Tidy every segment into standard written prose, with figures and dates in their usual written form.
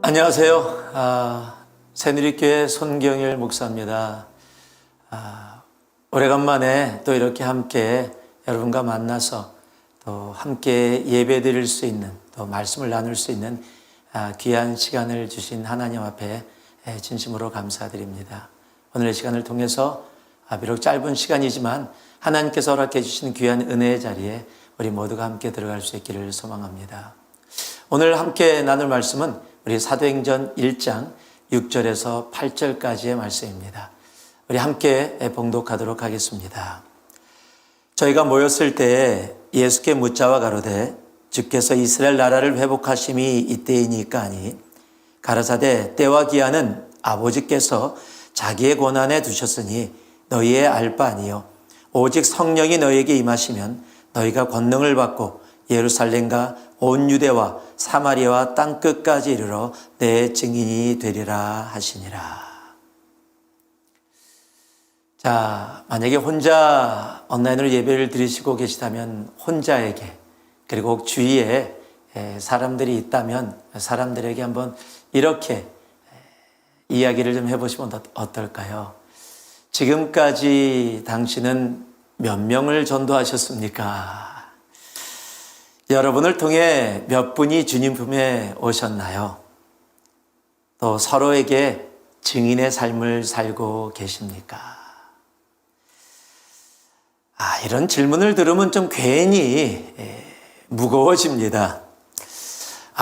안녕하세요. 새누리교회 손경일 목사입니다. 오래간만에 또 이렇게 함께 여러분과 만나서 또 함께 예배 드릴 수 있는, 또 말씀을 나눌 수 있는 귀한 시간을 주신 하나님 앞에 진심으로 감사드립니다. 오늘의 시간을 통해서 비록 짧은 시간이지만 하나님께서 허락해 주신 귀한 은혜의 자리에 우리 모두가 함께 들어갈 수 있기를 소망합니다. 오늘 함께 나눌 말씀은 우리 사도행전 1장 6절에서 8절까지의 말씀입니다. 우리 함께 봉독하도록 하겠습니다. 저희가 모였을 때에 예수께 묻자와 가로되 주께서 이스라엘 나라를 회복하심이 이때이니까 하니 가라사대 때와 기한은 아버지께서 자기의 권한에 두셨으니 너희의 알 바 아니요 오직 성령이 너희에게 임하시면 너희가 권능을 받고 예루살렘과 온 유대와 사마리아와 땅끝까지 이르러 내 증인이 되리라 하시니라. 자, 만약에 혼자 온라인으로 예배를 드리시고 계시다면 혼자에게, 그리고 주위에 사람들이 있다면 사람들에게 한번 이렇게 이야기를 좀 해보시면 어떨까요? 지금까지 당신은 몇 명을 전도하셨습니까? 여러분을 통해 몇 분이 주님 품에 오셨나요? 또 서로에게 증인의 삶을 살고 계십니까? 이런 질문을 들으면 좀 괜히 무거워집니다.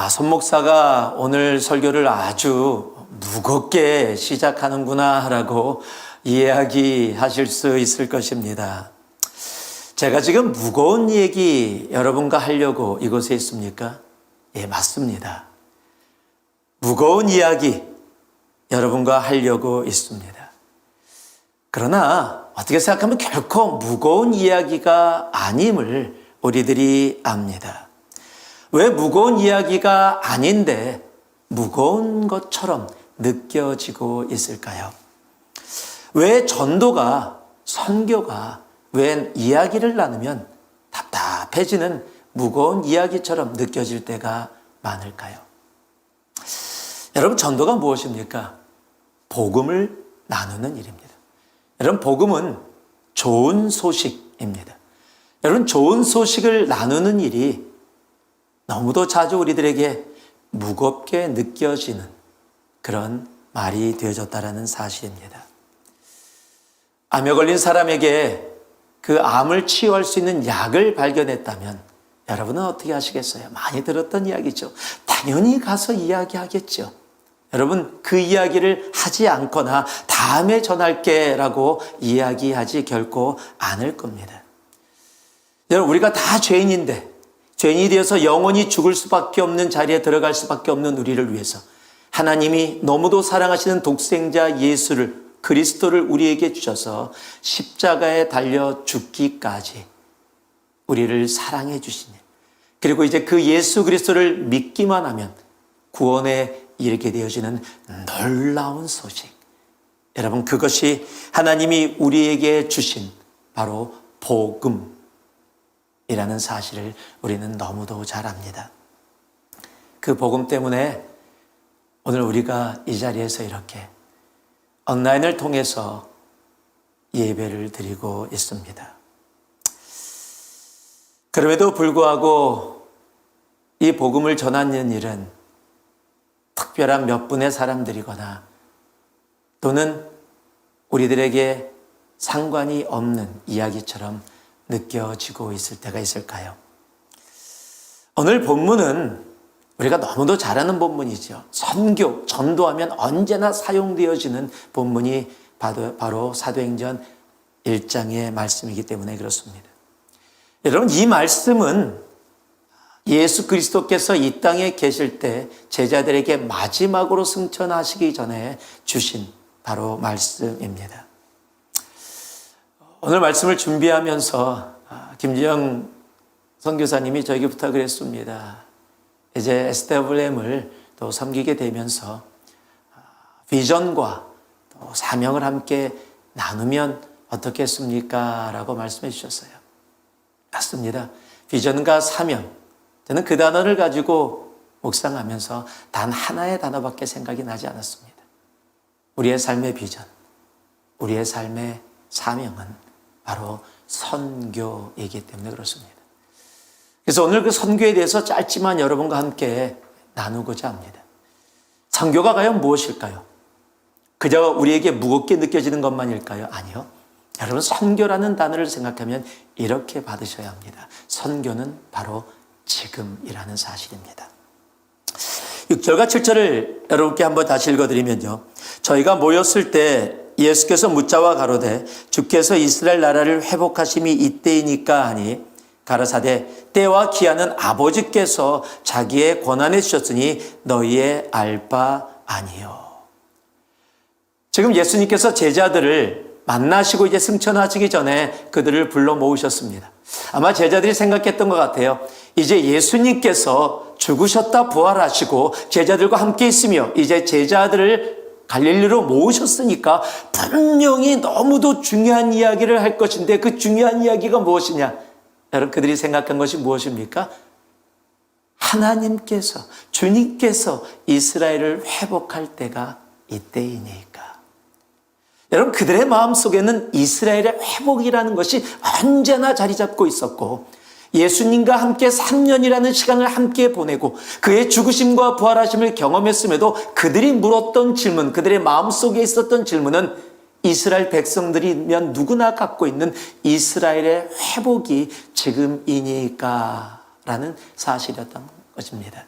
손 목사가 오늘 설교를 아주 무겁게 시작하는구나 라고 이야기하실 수 있을 것입니다. 제가 지금 무거운 얘기 여러분과 하려고 이곳에 있습니까? 예, 맞습니다. 무거운 이야기 여러분과 하려고 있습니다. 그러나 어떻게 생각하면 결코 무거운 이야기가 아님을 우리들이 압니다. 왜 무거운 이야기가 아닌데 무거운 것처럼 느껴지고 있을까요? 왜 전도가, 선교가 왜 이야기를 나누면 답답해지는 무거운 이야기처럼 느껴질 때가 많을까요? 여러분, 전도가 무엇입니까? 복음을 나누는 일입니다. 여러분, 복음은 좋은 소식입니다. 여러분, 좋은 소식을 나누는 일이 너무도 자주 우리들에게 무겁게 느껴지는 그런 말이 되어졌다는 사실입니다. 암에 걸린 사람에게 그 암을 치유할 수 있는 약을 발견했다면 여러분은 어떻게 하시겠어요? 많이 들었던 이야기죠. 당연히 가서 이야기하겠죠. 여러분, 그 이야기를 하지 않거나 다음에 전할게 라고 이야기하지 결코 않을 겁니다. 여러분, 우리가 다 죄인인데 죄인이 되어서 영원히 죽을 수밖에 없는 자리에 들어갈 수밖에 없는 우리를 위해서 하나님이 너무도 사랑하시는 독생자 예수를, 그리스도를 우리에게 주셔서 십자가에 달려 죽기까지 우리를 사랑해 주시니, 그리고 이제 그 예수 그리스도를 믿기만 하면 구원에 이르게 되어지는 놀라운 소식. 여러분, 그것이 하나님이 우리에게 주신 바로 복음이라는 사실을 우리는 너무도 잘 압니다. 그 복음 때문에 오늘 우리가 이 자리에서 이렇게 온라인을 통해서 예배를 드리고 있습니다. 그럼에도 불구하고 이 복음을 전하는 일은 특별한 몇 분의 사람들이거나 또는 우리들에게 상관이 없는 이야기처럼 느껴지고 있을 때가 있을까요? 오늘 본문은 우리가 너무도 잘 아는 본문이죠. 선교, 전도하면 언제나 사용되어지는 본문이 바로 사도행전 1장의 말씀이기 때문에 그렇습니다. 여러분, 이 말씀은 예수 그리스도께서 이 땅에 계실 때 제자들에게 마지막으로 승천하시기 전에 주신 바로 말씀입니다. 오늘 말씀을 준비하면서 김지영 선교사님이 저에게 부탁을 했습니다. 이제 SWM을 또 섬기게 되면서 비전과 또 사명을 함께 나누면 어떻겠습니까? 라고 말씀해 주셨어요. 맞습니다. 비전과 사명. 저는 그 단어를 가지고 묵상하면서 단 하나의 단어밖에 생각이 나지 않았습니다. 우리의 삶의 비전, 우리의 삶의 사명은 바로 선교이기 때문에 그렇습니다. 그래서 오늘 그 선교에 대해서 짧지만 여러분과 함께 나누고자 합니다. 선교가 과연 무엇일까요? 그저 우리에게 무겁게 느껴지는 것만일까요? 아니요. 여러분, 선교라는 단어를 생각하면 이렇게 받으셔야 합니다. 선교는 바로 지금이라는 사실입니다. 6절과 7절을 여러분께 한번 다시 읽어드리면요. 저희가 모였을 때 예수께서 묻자와 가로되 주께서 이스라엘 나라를 회복하심이 이때이니까 하니 가라사대 때와 기한은 아버지께서 자기의 권한에 주셨으니 너희의 알 바 아니요. 지금 예수님께서 제자들을 만나시고 이제 승천하시기 전에 그들을 불러 모으셨습니다. 아마 제자들이 생각했던 것 같아요. 이제 예수님께서 죽으셨다 부활하시고 제자들과 함께 있으며 이제 제자들을 갈릴리로 모으셨으니까 분명히 너무도 중요한 이야기를 할 것인데 그 중요한 이야기가 무엇이냐? 여러분, 그들이 생각한 것이 무엇입니까? 하나님께서, 주님께서 이스라엘을 회복할 때가 이때이니까. 여러분, 그들의 마음속에는 이스라엘의 회복이라는 것이 언제나 자리 잡고 있었고 예수님과 함께 3년이라는 시간을 함께 보내고 그의 죽으심과 부활하심을 경험했음에도 그들이 물었던 질문, 그들의 마음속에 있었던 질문은 이스라엘 백성들이면 누구나 갖고 있는 이스라엘의 회복이 지금이니까 라는 사실이었던 것입니다.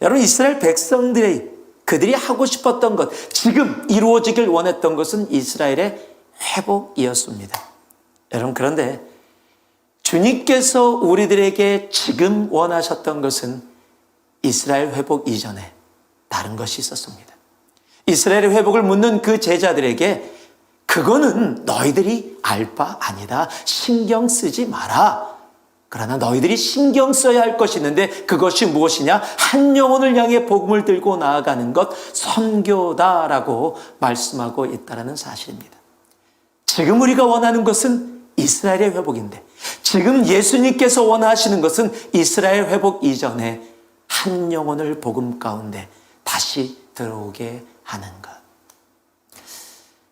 여러분, 이스라엘 백성들이 그들이 하고 싶었던 것, 지금 이루어지길 원했던 것은 이스라엘의 회복이었습니다. 여러분, 그런데 주님께서 우리들에게 지금 원하셨던 것은 이스라엘 회복 이전에 다른 것이 있었습니다. 이스라엘의 회복을 묻는 그 제자들에게 그거는 너희들이 알 바 아니다. 신경 쓰지 마라. 그러나 너희들이 신경 써야 할 것이 있는데 그것이 무엇이냐? 한 영혼을 향해 복음을 들고 나아가는 것, 선교다라고 말씀하고 있다는 사실입니다. 지금 우리가 원하는 것은 이스라엘의 회복인데 지금 예수님께서 원하시는 것은 이스라엘 회복 이전에 한 영혼을 복음 가운데 다시 들어오게 하는 것.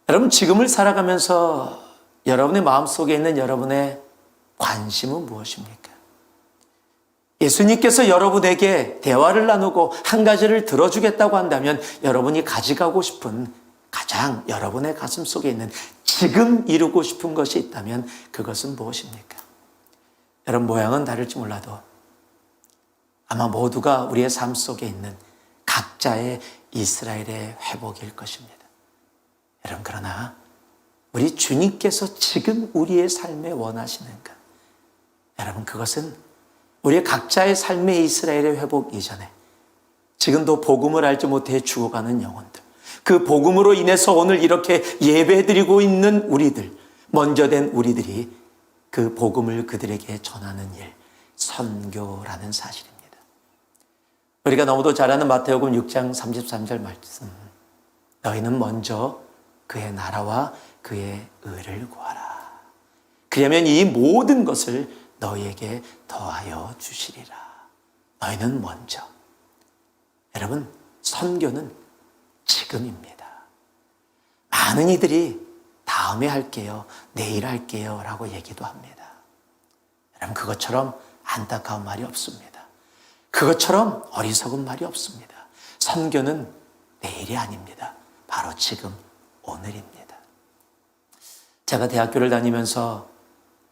여러분, 지금을 살아가면서 여러분의 마음속에 있는 여러분의 관심은 무엇입니까? 예수님께서 여러분에게 대화를 나누고 한 가지를 들어주겠다고 한다면 여러분이 가져가고 싶은 가장 여러분의 가슴 속에 있는 지금 이루고 싶은 것이 있다면 그것은 무엇입니까? 여러분, 모양은 다를지 몰라도 아마 모두가 우리의 삶 속에 있는 각자의 이스라엘의 회복일 것입니다. 여러분, 그러나 우리 주님께서 지금 우리의 삶에 원하시는 것, 여러분, 그것은 우리 각자의 삶의 이스라엘의 회복 이전에 지금도 복음을 알지 못해 죽어가는 영혼들, 그 복음으로 인해서 오늘 이렇게 예배드리고 있는 우리들, 먼저 된 우리들이 그 복음을 그들에게 전하는 일, 선교라는 사실입니다. 우리가 너무도 잘 아는 마태복음 6장 33절 말씀, 너희는 먼저 그의 나라와 그의 의를 구하라. 그러면 이 모든 것을 너희에게 더하여 주시리라. 너희는 먼저. 여러분, 선교는 지금입니다. 많은 이들이 다음에 할게요, 내일 할게요 라고 얘기도 합니다. 여러분, 그것처럼 안타까운 말이 없습니다. 그것처럼 어리석은 말이 없습니다. 선교는 내일이 아닙니다. 바로 지금, 오늘입니다. 제가 대학교를 다니면서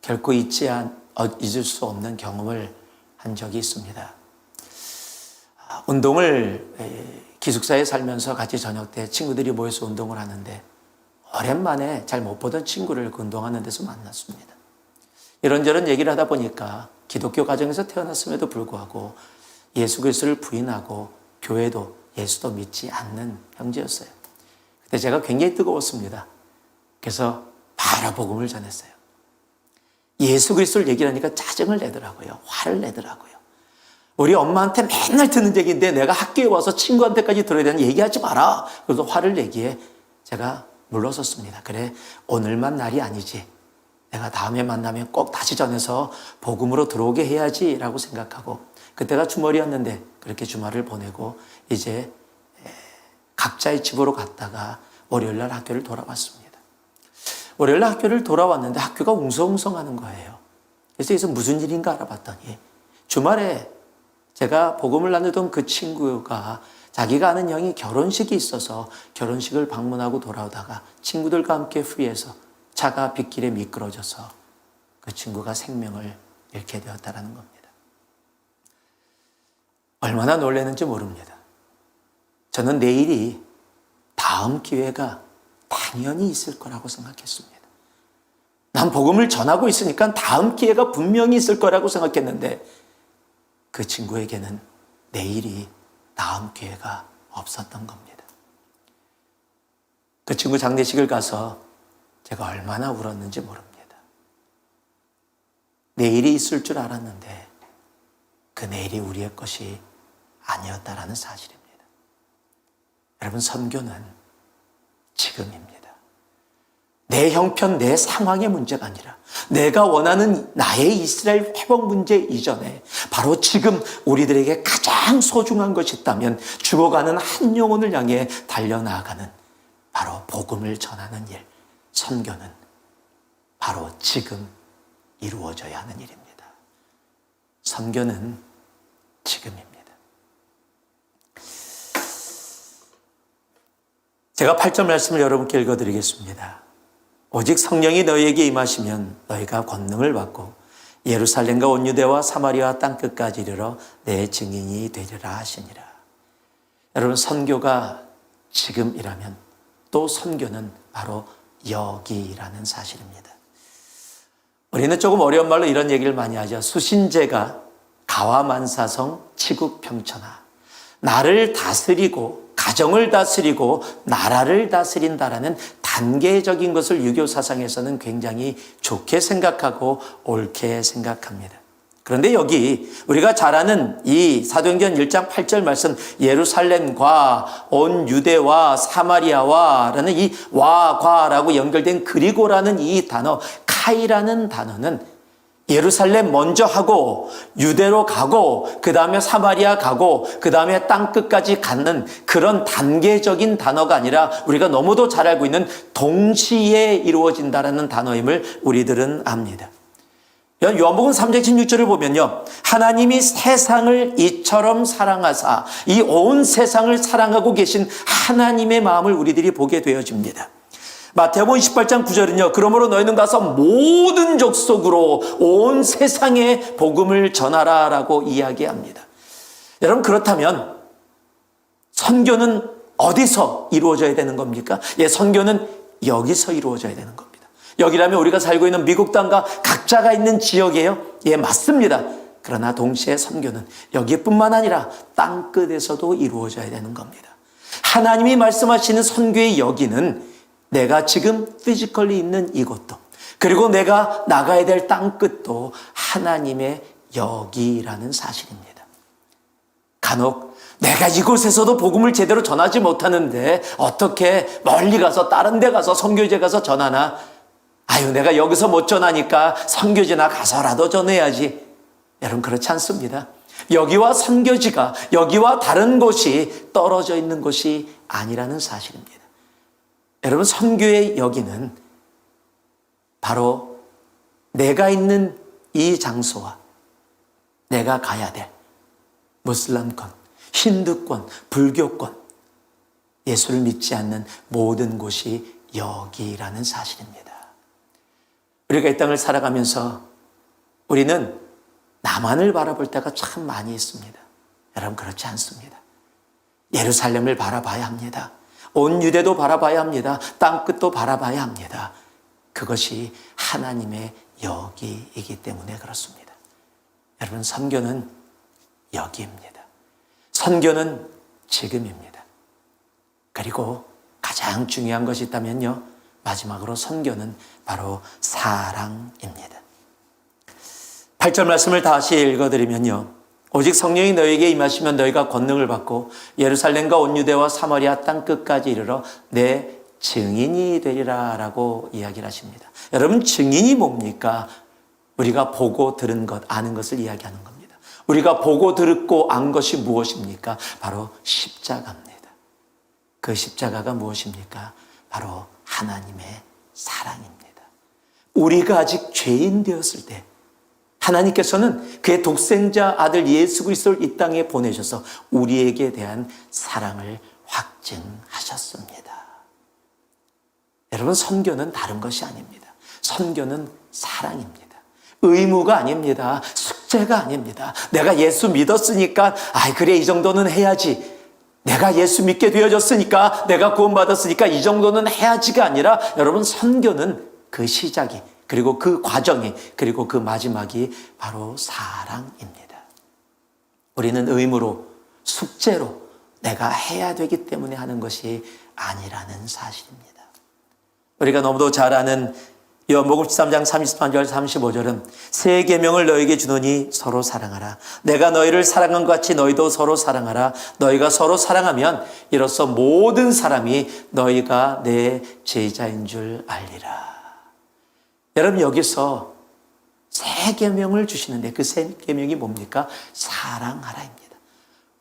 결코 잊을 수 없는 경험을 한 적이 있습니다. 운동을 기숙사에 살면서 같이 저녁 때 친구들이 모여서 운동을 하는데 오랜만에 잘 못 보던 친구를 그 운동하는 데서 만났습니다. 이런저런 얘기를 하다 보니까 기독교 가정에서 태어났음에도 불구하고 예수 그리스도를 부인하고 교회도 예수도 믿지 않는 형제였어요. 그때 제가 굉장히 뜨거웠습니다. 그래서 바로 복음을 전했어요. 예수 그리스도를 얘기를 하니까 짜증을 내더라고요. 화를 내더라고요. 우리 엄마한테 맨날 듣는 얘기인데 내가 학교에 와서 친구한테까지 들어야 되는 얘기하지 마라. 그래서 화를 내기에 제가 물러섰습니다. 그래, 오늘만 날이 아니지. 내가 다음에 만나면 꼭 다시 전해서 복음으로 들어오게 해야지 라고 생각하고 그때가 주말이었는데 그렇게 주말을 보내고 이제 각자의 집으로 갔다가 월요일날 학교를 돌아왔습니다. 월요일날 학교를 돌아왔는데 학교가 웅성웅성하는 거예요. 그래서 여기서 무슨 일인가 알아봤더니 주말에 제가 복음을 나누던 그 친구가 자기가 아는 형이 결혼식이 있어서 결혼식을 방문하고 돌아오다가 친구들과 함께 후회해서 차가 빗길에 미끄러져서 그 친구가 생명을 잃게 되었다는 겁니다. 얼마나 놀랐는지 모릅니다. 저는 내일이 다음 기회가 당연히 있을 거라고 생각했습니다. 난 복음을 전하고 있으니까 다음 기회가 분명히 있을 거라고 생각했는데 그 친구에게는 내일이 다음 기회가 없었던 겁니다. 그 친구 장례식을 가서 제가 얼마나 울었는지 모릅니다. 내일이 있을 줄 알았는데 그 내일이 우리의 것이 아니었다라는 사실입니다. 여러분, 선교는 지금입니다. 내 형편, 내 상황의 문제가 아니라 내가 원하는 나의 이스라엘 회복 문제 이전에 바로 지금 우리들에게 가장 소중한 것이 있다면 죽어가는 한 영혼을 향해 달려나가는 바로 복음을 전하는 일, 선교는 바로 지금 이루어져야 하는 일입니다. 선교는 지금입니다. 제가 8절 말씀을 여러분께 읽어드리겠습니다. 오직 성령이 너희에게 임하시면 너희가 권능을 받고 예루살렘과 온 유대와 사마리아 땅끝까지 이르러 내 증인이 되리라 하시니라. 여러분, 선교가 지금이라면 또 선교는 바로 여기라는 사실입니다. 우리는 조금 어려운 말로 이런 얘기를 많이 하죠. 수신제가 가와만사성 치국평천하. 나를 다스리고 가정을 다스리고 나라를 다스린다라는 단계적인 것을 유교 사상에서는 굉장히 좋게 생각하고 옳게 생각합니다. 그런데 여기 우리가 잘 아는 이 사도행전 1장 8절 말씀, 예루살렘과 온 유대와 사마리아와라는 이 와과라고 연결된 그리고라는 이 단어, 카이라는 단어는 예루살렘 먼저 하고 유대로 가고 그 다음에 사마리아 가고 그 다음에 땅끝까지 가는 그런 단계적인 단어가 아니라 우리가 너무도 잘 알고 있는 동시에 이루어진다라는 단어임을 우리들은 압니다. 요한복음 3장 16절을 보면요, 하나님이 세상을 이처럼 사랑하사 이 온 세상을 사랑하고 계신 하나님의 마음을 우리들이 보게 되어집니다. 마태복음 28장 9절은요, 그러므로 너희는 가서 모든 족속으로 온 세상에 복음을 전하라 라고 이야기합니다. 여러분, 그렇다면 선교는 어디서 이루어져야 되는 겁니까? 예, 선교는 여기서 이루어져야 되는 겁니다. 여기라면 우리가 살고 있는 미국 땅과 각자가 있는 지역이에요. 예, 맞습니다. 그러나 동시에 선교는 여기뿐만 아니라 땅끝에서도 이루어져야 되는 겁니다. 하나님이 말씀하시는 선교의 여기는 내가 지금 피지컬리 있는 이곳도, 그리고 내가 나가야 될 땅끝도 하나님의 여기라는 사실입니다. 간혹 내가 이곳에서도 복음을 제대로 전하지 못하는데 어떻게 멀리 가서 다른 데 가서 선교지에 가서 전하나? 아유, 내가 여기서 못 전하니까 선교지나 가서라도 전해야지. 여러분, 그렇지 않습니다. 여기와 선교지가, 여기와 다른 곳이 떨어져 있는 곳이 아니라는 사실입니다. 여러분, 선교의 여기는 바로 내가 있는 이 장소와 내가 가야 될 무슬람권, 힌두권, 불교권, 예수를 믿지 않는 모든 곳이 여기라는 사실입니다. 우리가 이 땅을 살아가면서 우리는 남한을 바라볼 때가 참 많이 있습니다. 여러분, 그렇지 않습니다. 예루살렘을 바라봐야 합니다. 온 유대도 바라봐야 합니다. 땅끝도 바라봐야 합니다. 그것이 하나님의 여기이기 때문에 그렇습니다. 여러분, 선교는 여기입니다. 선교는 지금입니다. 그리고 가장 중요한 것이 있다면요, 마지막으로 선교는 바로 사랑입니다. 8절 말씀을 다시 읽어드리면요, 오직 성령이 너희에게 임하시면 너희가 권능을 받고 예루살렘과 온 유대와 사마리아 땅끝까지 이르러 내 증인이 되리라 라고 이야기를 하십니다. 여러분, 증인이 뭡니까? 우리가 보고 들은 것, 아는 것을 이야기하는 겁니다. 우리가 보고 듣고 안 것이 무엇입니까? 바로 십자가입니다. 그 십자가가 무엇입니까? 바로 하나님의 사랑입니다. 우리가 아직 죄인 되었을 때 하나님께서는 그의 독생자 아들 예수 그리스도를 이 땅에 보내셔서 우리에게 대한 사랑을 확증하셨습니다. 여러분, 선교는 다른 것이 아닙니다. 선교는 사랑입니다. 의무가 아닙니다. 숙제가 아닙니다. 내가 예수 믿었으니까 그래 이 정도는 해야지. 내가 예수 믿게 되어졌으니까, 내가 구원받았으니까 이 정도는 해야지가 아니라, 여러분, 선교는 그 시작이, 그리고 그 과정이, 그리고 그 마지막이 바로 사랑입니다. 우리는 의무로, 숙제로 내가 해야 되기 때문에 하는 것이 아니라는 사실입니다. 우리가 너무도 잘 아는 요한복음 13장 33절 35절은 새 계명을 너에게 주노니 서로 사랑하라. 내가 너희를 사랑한 것 같이 너희도 서로 사랑하라. 너희가 서로 사랑하면 이로써 모든 사람이 너희가 내 제자인 줄 알리라. 여러분, 여기서 새 계명을 주시는데 그 새 계명이 뭡니까? 사랑하라입니다.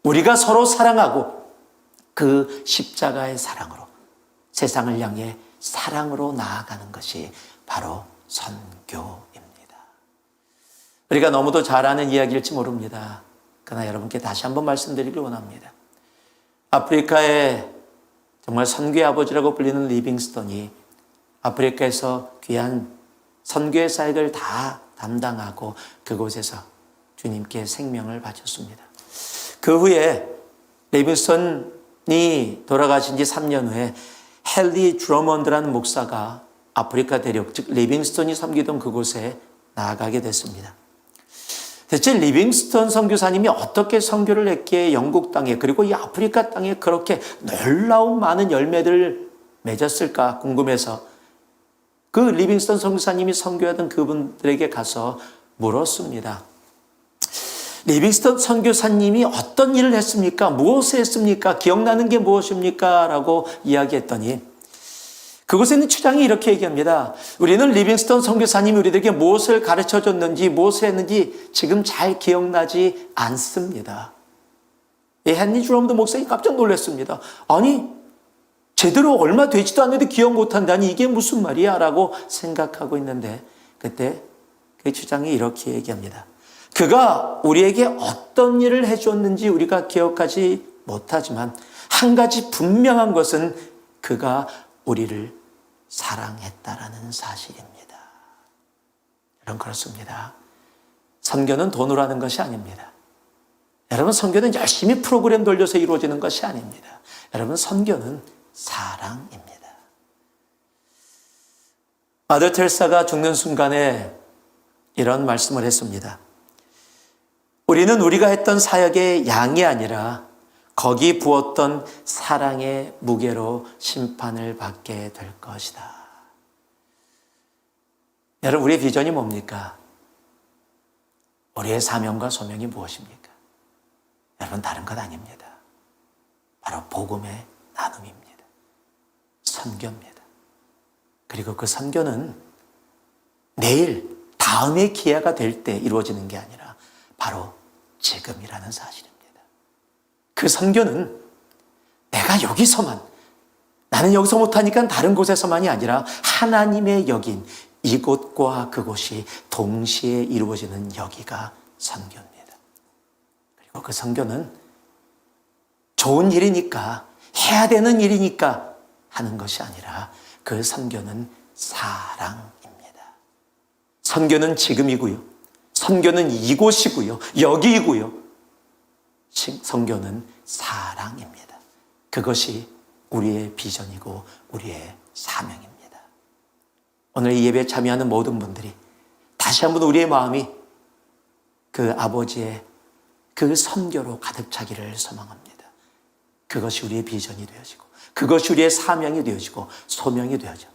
우리가 서로 사랑하고 그 십자가의 사랑으로 세상을 향해 사랑으로 나아가는 것이 바로 선교입니다. 우리가 너무도 잘 아는 이야기일지 모릅니다. 그러나 여러분께 다시 한번 말씀드리길 원합니다. 아프리카의 정말 선교의 아버지라고 불리는 리빙스턴이 아프리카에서 귀한 선교의 사역을 다 담당하고 그곳에서 주님께 생명을 바쳤습니다. 그 후에 리빙스턴이 돌아가신 지 3년 후에 헨리 드러먼드라는 목사가 아프리카 대륙, 즉 리빙스턴이 섬기던 그곳에 나아가게 됐습니다. 대체 리빙스턴 선교사님이 어떻게 선교를 했기에 영국 땅에, 그리고 이 아프리카 땅에 그렇게 놀라운 많은 열매들을 맺었을까 궁금해서 그 리빙스턴 선교사님이 선교하던 그분들에게 가서 물었습니다. 리빙스턴 선교사님이 어떤 일을 했습니까? 무엇을 했습니까? 기억나는 게 무엇입니까? 라고 이야기했더니 그곳에 있는 추장이 이렇게 얘기합니다. 우리는 리빙스턴 선교사님이 우리들에게 무엇을 가르쳐줬는지, 무엇을 했는지 지금 잘 기억나지 않습니다. 헨리 드러먼드 목사님 깜짝 놀랐습니다. 아니, 제대로 얼마 되지도 않는데 기억 못한다니 이게 무슨 말이야? 라고 생각하고 있는데 그때 그 추장이 이렇게 얘기합니다. 그가 우리에게 어떤 일을 해줬는지 우리가 기억하지 못하지만 한 가지 분명한 것은 그가 우리를 사랑했다라는 사실입니다. 여러분, 그렇습니다. 선교는 돈으로 하는 것이 아닙니다. 여러분, 선교는 열심히 프로그램 돌려서 이루어지는 것이 아닙니다. 여러분, 선교는 사랑입니다. 아들 테레사가 죽는 순간에 이런 말씀을 했습니다. 우리는 우리가 했던 사역의 양이 아니라 거기 부었던 사랑의 무게로 심판을 받게 될 것이다. 여러분, 우리의 비전이 뭡니까? 우리의 사명과 소명이 무엇입니까? 여러분, 다른 것 아닙니다. 바로 복음의 나눔입니다. 선교입니다. 그리고 그 선교는 내일, 다음의 기회가 될 때 이루어지는 게 아니라 바로 지금이라는 사실입니다. 그 선교는 내가 여기서만, 나는 여기서 못하니까 다른 곳에서만이 아니라 하나님의 여긴 이곳과 그곳이 동시에 이루어지는 여기가 선교입니다. 그리고 그 선교는 좋은 일이니까, 해야 되는 일이니까 하는 것이 아니라 그 선교는 사랑입니다. 선교는 지금이고요. 선교는 이곳이고요. 여기이고요. 선교는 사랑입니다. 그것이 우리의 비전이고 우리의 사명입니다. 오늘 이 예배에 참여하는 모든 분들이 다시 한번 우리의 마음이 그 아버지의 그 선교로 가득 차기를 소망합니다. 그것이 우리의 비전이 되어지고 그것이 우리의 사명이 되어지고 소명이 되어져.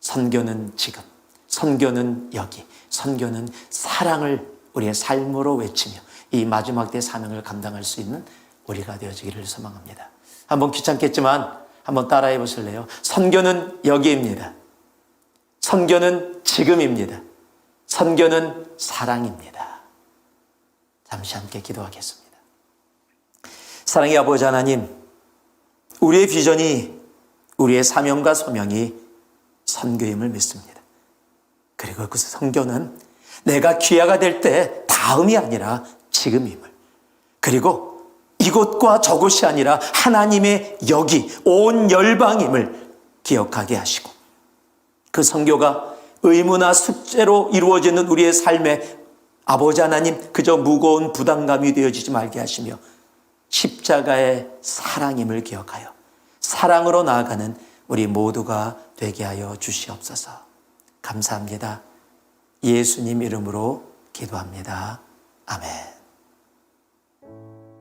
선교는 지금, 선교는 여기, 선교는 사랑을 우리의 삶으로 외치며 이 마지막 때의 사명을 감당할 수 있는 우리가 되어지기를 소망합니다. 한번 귀찮겠지만 한번 따라해 보실래요? 선교는 여기입니다. 선교는 지금입니다. 선교는 사랑입니다. 잠시 함께 기도하겠습니다. 사랑의 아버지 하나님, 우리의 비전이, 우리의 사명과 소명이 선교임을 믿습니다. 그리고 그 선교는 내가 귀화가 될 때 다음이 아니라 지금임을, 그리고 이곳과 저곳이 아니라 하나님의 여기 온 열방임을 기억하게 하시고, 그 선교가 의무나 숙제로 이루어지는 우리의 삶에 아버지 하나님 그저 무거운 부담감이 되어지지 말게 하시며 십자가의 사랑임을 기억하여 사랑으로 나아가는 우리 모두가 되게 하여 주시옵소서. 감사합니다. 예수님 이름으로 기도합니다. 아멘.